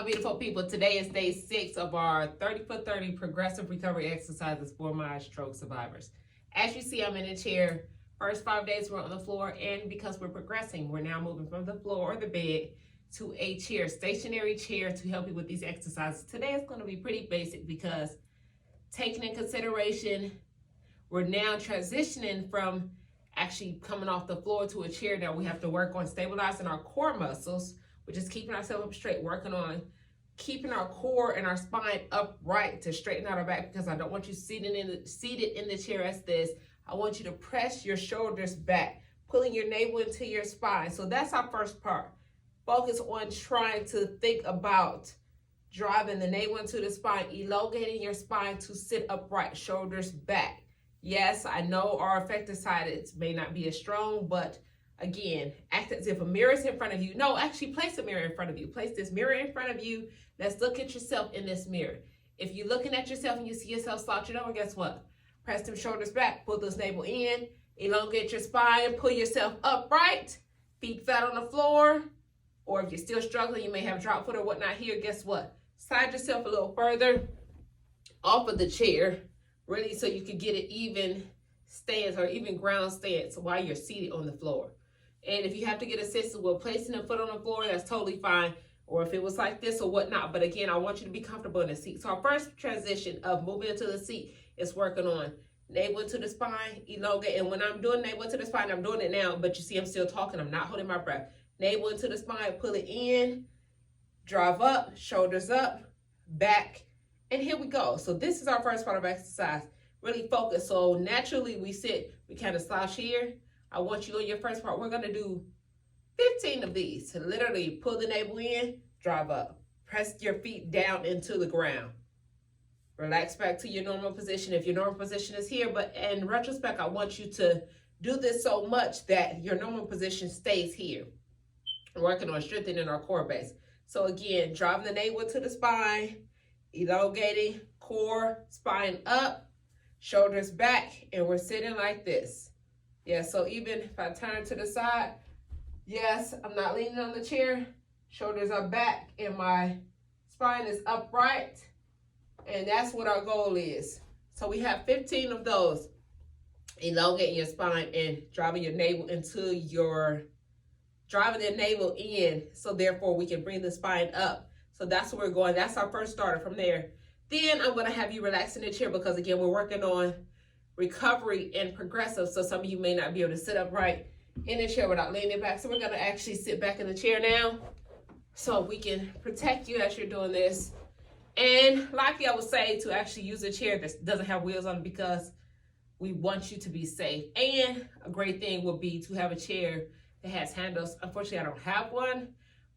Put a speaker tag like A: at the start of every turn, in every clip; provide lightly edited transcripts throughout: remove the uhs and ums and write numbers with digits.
A: Beautiful people, today is day 6 of our 30 for 30 progressive recovery exercises for my stroke survivors. As you see, I'm in a chair. First 5 days we're on the floor, and because we're progressing, we're now moving from the floor or the bed to a chair, stationary chair, to help you with these exercises. Today is going to be pretty basic because taking in consideration we're now transitioning from actually coming off the floor to a chair. Now we have to work on stabilizing our core muscles, which is keeping ourselves up straight, working on keeping our core and our spine upright to straighten out our back, because I don't want you seated in the chair as this. I want you to press your shoulders back, pulling your navel into your spine. So that's our first part. Focus on trying to think about driving the navel into the spine, elongating your spine to sit upright, shoulders back. Yes, I know our affected side may not be as strong, but again, act as if a mirror is in front of you. No, actually place a mirror in front of you. Place this mirror in front of you. Let's look at yourself in this mirror. If you're looking at yourself and you see yourself slouching over, guess what? Press them shoulders back, pull this navel in, elongate your spine, pull yourself upright, feet flat on the floor, or if you're still struggling, you may have drop foot or whatnot here, guess what? Slide yourself a little further off of the chair, really, so you can get an even stance or even ground stance while you're seated on the floor. And if you have to get assistance with placing a foot on the floor, that's totally fine. Or if it was like this or whatnot. But again, I want you to be comfortable in the seat. So our first transition of moving into the seat is working on navel to the spine, elongate. And when I'm doing navel to the spine, I'm doing it now, but you see I'm still talking. I'm not holding my breath. Navel into the spine, pull it in, drive up, shoulders up, back, and here we go. So this is our first part of exercise. Really focus. So naturally we sit, we kind of slouch here. I want you on your first part. We're going to do 15 of these. To literally pull the navel in, drive up. Press your feet down into the ground. Relax back to your normal position if your normal position is here. But in retrospect, I want you to do this so much that your normal position stays here. Working on strengthening our core base. So again, driving the navel to the spine, elongating, core, spine up, shoulders back, and we're sitting like this. Yeah, so even if I turn to the side, yes, I'm not leaning on the chair, shoulders are back, and my spine is upright, and that's what our goal is. So we have 15 of those. Elongating your spine and driving your navel into your, driving the navel in, so therefore we can bring the spine up. So that's where we're going. That's our first starter. From there, then I'm going to have you relax in the chair, because again, we're working on recovery and progressive. So some of you may not be able to sit upright in the chair without leaning back. So we're going to actually sit back in the chair now, so we can protect you as you're doing this. And likely I would say to actually use a chair that doesn't have wheels on it, because we want you to be safe. And a great thing would be to have a chair that has handles. Unfortunately, I don't have one,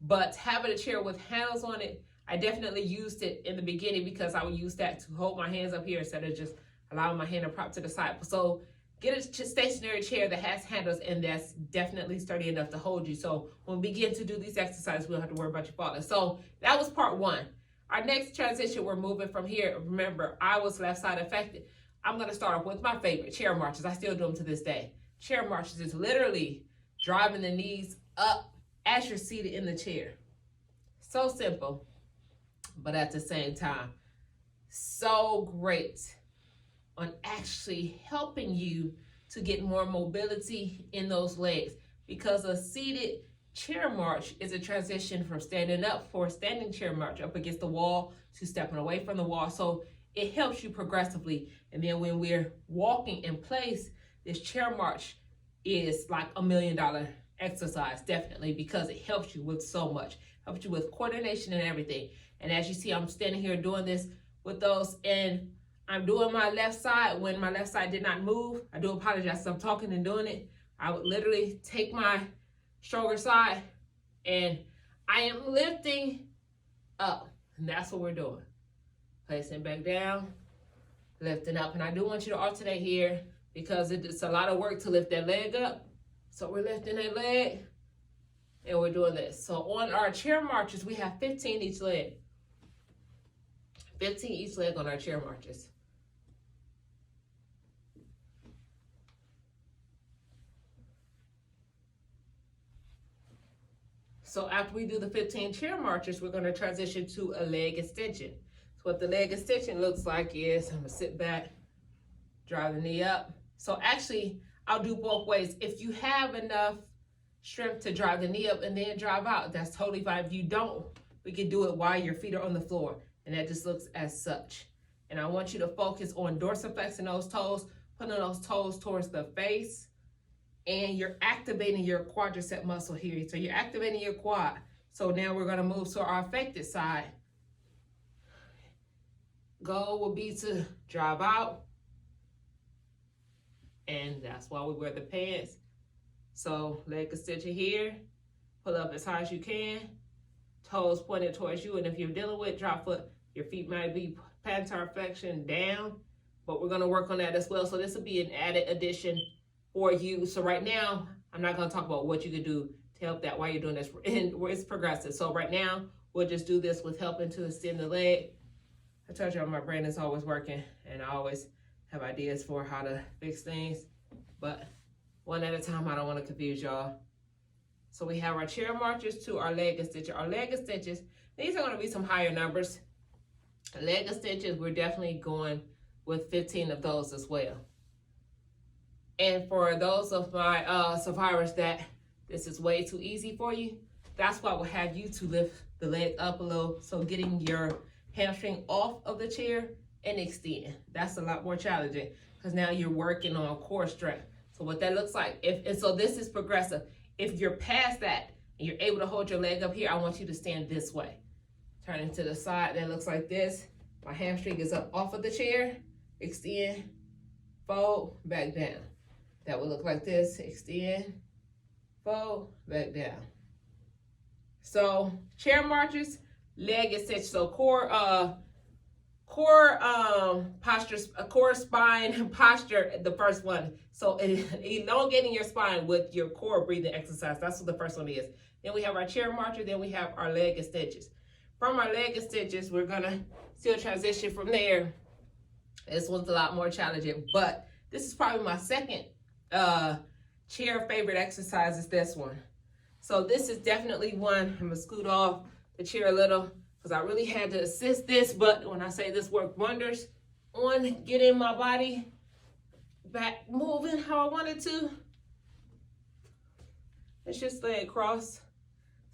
A: but having a chair with handles on it, I definitely used it in the beginning, because I would use that to hold my hands up here instead of just allowing my hand to prop to the side. So get a stationary chair that has handles and that's definitely sturdy enough to hold you. So when we begin to do these exercises, we don't have to worry about you falling. So that was part one. Our next transition, we're moving from here. Remember, I was left side affected. I'm going to start off with my favorite, chair marches. I still do them to this day. Chair marches is literally driving the knees up as you're seated in the chair. So simple, but at the same time, so great on actually helping you to get more mobility in those legs, because a seated chair march is a transition from standing up for a standing chair march up against the wall to stepping away from the wall. So it helps you progressively. And then when we're walking in place, this chair march is like $1 million exercise, definitely, because it helps you with so much. Helps you with coordination and everything. And as you see, I'm standing here doing this with those, and I'm doing my left side. When my left side did not move, I do apologize. I'm talking and doing it. I would literally take my shoulder side and I am lifting up. And that's what we're doing. Placing back down, lifting up. And I do want you to alternate here, because it's a lot of work to lift that leg up. So we're lifting that leg and we're doing this. So on our chair marches, we have 15 each leg. 15 each leg on our chair marches. So after we do the 15 chair marches, we're gonna transition to a leg extension. So what the leg extension looks like is, I'm gonna sit back, drive the knee up. So actually, I'll do both ways. If you have enough strength to drive the knee up and then drive out, that's totally fine. If you don't, we can do it while your feet are on the floor, and that just looks as such. And I want you to focus on dorsiflexing those toes, putting those toes towards the face, and you're activating your quadricep muscle here. So you're activating your quad. So now we're gonna move to our affected side. Goal will be to drive out, and that's why we wear the pants. So leg extension here, pull up as high as you can, toes pointed towards you, and if you're dealing with drop foot, your feet might be plantar flexion down, but we're gonna work on that as well. So this will be an added addition for you. So right now, I'm not gonna talk about what you can do to help that while you're doing this, and it's progressive. So right now, we'll just do this with helping to extend the leg. I told you my brain is always working, and I always have ideas for how to fix things, but one at a time. I don't want to confuse y'all. So we have our chair marches to our leg extension. Our leg extensions, these are going to be some higher numbers. Leg extensions, we're definitely going with 15 of those as well. And for those of my survivors that this is way too easy for you, that's why we'll have you to lift the leg up a little. So getting your hamstring off of the chair and extend. That's a lot more challenging because now you're working on core strength. So what that looks like, so this is progressive. If you're past that and you're able to hold your leg up here, I want you to stand this way. Turning to the side, that looks like this. My hamstring is up off of the chair, extend, fold, back down. That would look like this, extend, fold, back down. So chair marches, leg extension, so core posture, core spine posture, the first one. So elongating your spine with your core breathing exercise. That's what the first one is. Then we have our chair marcher, then we have our leg extensions. From our leg extensions, we're gonna still transition from there. This one's a lot more challenging, but this is probably my second chair favorite exercise is this one. So this is definitely one. I'm gonna scoot off the chair a little because I really had to assist this, but when I say this worked wonders on getting my body back moving how I wanted to. Let's just lay across.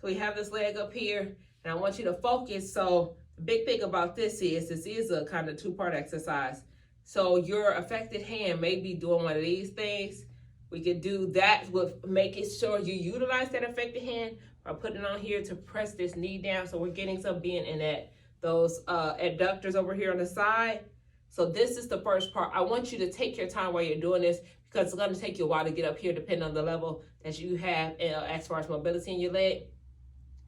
A: So we have this leg up here, and I want you to focus. So the big thing about this is a kind of two-part exercise. So your affected hand may be doing one of these things. We could do that with making sure you utilize that affected hand by putting it on here to press this knee down. So we're getting some being in that those abductors over here on the side. So this is the first part. I want you to take your time while you're doing this because it's going to take you a while to get up here depending on the level that you have as far as mobility in your leg.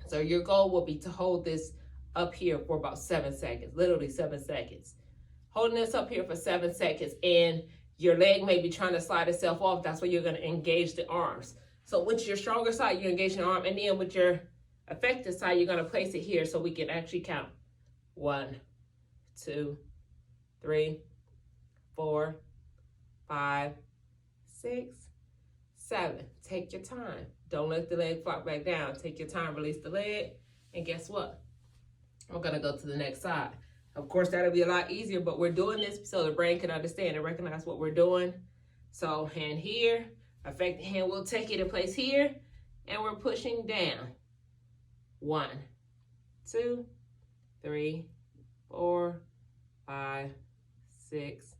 A: So your goal will be to hold this up here for about 7 seconds, literally 7 seconds. Holding this up here for 7 seconds, and your leg may be trying to slide itself off. That's where you're going to engage the arms. So with your stronger side, you engage the arm, and then with your affected side, you're going to place it here so we can actually count. 1, 2, 3, 4, 5, 6, 7. Take your time. Don't let the leg flop back down. Take your time, release the leg, and guess what? We're going to go to the next side. Of course, that'll be a lot easier, but we're doing this so the brain can understand and recognize what we're doing. So hand here, affected hand, we'll take it in place here, and we're pushing down. 1, 2, 3, 4, 5, 6,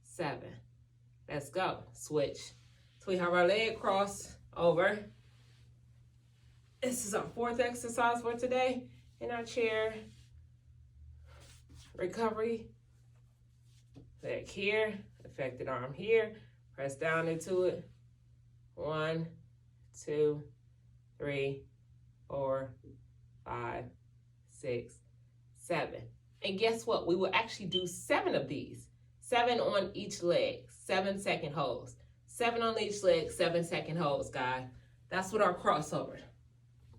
A: 7. Let's go. Switch. So we have our leg cross over. This is our 4th exercise for today in our chair recovery. Leg here, affected arm here. Press down into it. 1, 2, 3, 4, 5, 6, 7. And guess what? We will actually do 7 of these. 7 on each leg, 7-second holds. 7 on each leg, 7-second holds, guys. That's what our crossover.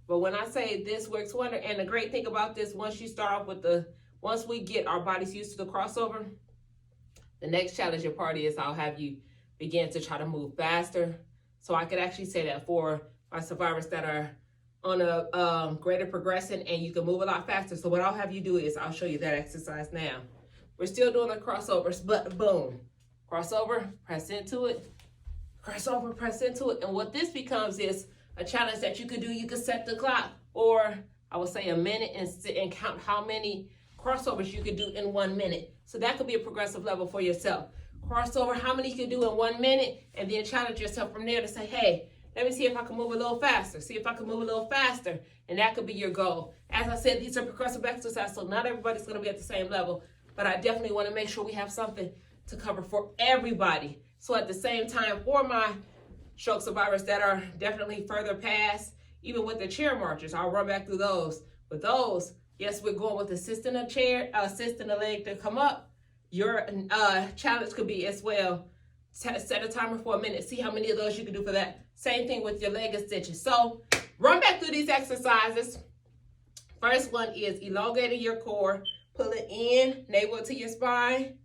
A: But when I say this works wonder, and the great thing about this, once you start off with once we get our bodies used to the crossover, the next challenging part is I'll have you begin to try to move faster. So I could actually say that for my survivors that are on a greater progression, and you can move a lot faster. So what I'll have you do is I'll show you that exercise now. We're still doing the crossovers, but boom, crossover, press into it, crossover, press into it. And what this becomes is a challenge that you could do. You could set the clock, or I would say a minute, and count how many crossovers you could do in 1 minute. So that could be a progressive level for yourself. Crossover, how many you can do in 1 minute, and then challenge yourself from there to say, hey, let me see if I can move a little faster. See if I can move a little faster. And that could be your goal. As I said, these are progressive exercises, so not everybody's going to be at the same level. But I definitely want to make sure we have something to cover for everybody. So at the same time, for my stroke survivors that are definitely further past, even with the chair marchers, I'll run back through those. With those, yes, we're going with assisting a chair, assisting a leg to come up. Your challenge could be as well, set a timer for a minute, see how many of those you can do for that. Same thing with your leg extensions. So run back through these exercises. First one is elongating your core, pulling in, navel to your spine,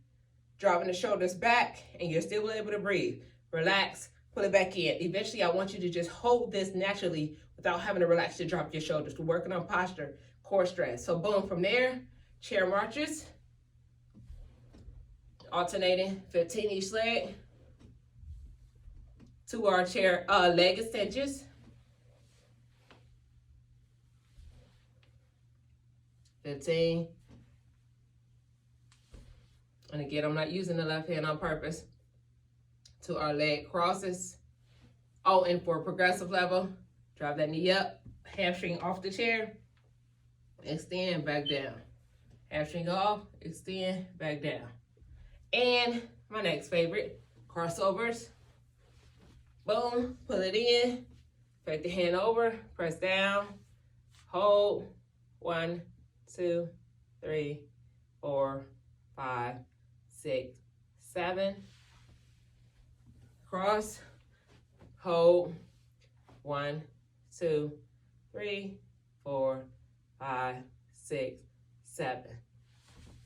A: driving the shoulders back, and you're still able to breathe. Relax, pull it back in. Eventually, I want you to just hold this naturally without having to relax to drop your shoulders. We're working on posture, core stress. So boom, from there, chair marches, alternating 15 each leg, to our chair leg extensions. 15. And again, I'm not using the left hand on purpose. To our leg crosses. Oh, and for a progressive level, drive that knee up, hamstring off the chair, extend back down. Hamstring off, extend back down. And my next favorite, crossovers. Boom, pull it in, take the hand over, press down, hold, 1, 2, 3, 4, 5, 6, 7. Cross, hold, 1, 2, 3, 4, 5, 6, 7.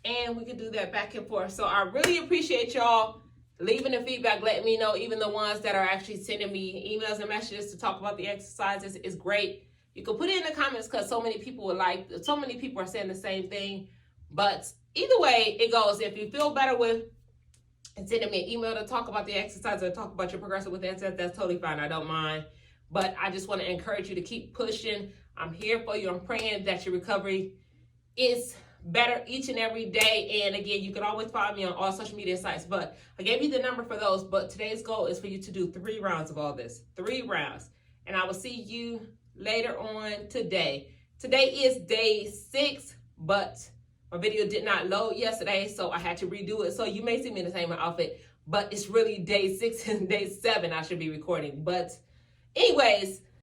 A: And we can do that back and forth. So I really appreciate y'all leaving the feedback, letting me know. Even the ones that are actually sending me emails and messages to talk about the exercises is great. You can put it in the comments because so many people are saying the same thing. But either way it goes, if you feel better with sending me an email to talk about the exercise or talk about your progression with the exercise, that's totally fine. I don't mind. But I just want to encourage you to keep pushing. I'm here for you. I'm praying that your recovery is better each and every day. And again, you can always follow me on all social media sites, but I gave you the number for those. But today's goal is for you to do 3 rounds of all this, 3 rounds. And I will see you later on today. Today is day 6, but my video did not load yesterday, so I had to redo it. So you may see me in the same outfit, but it's really day 6 and day 7 I should be recording. But anyways,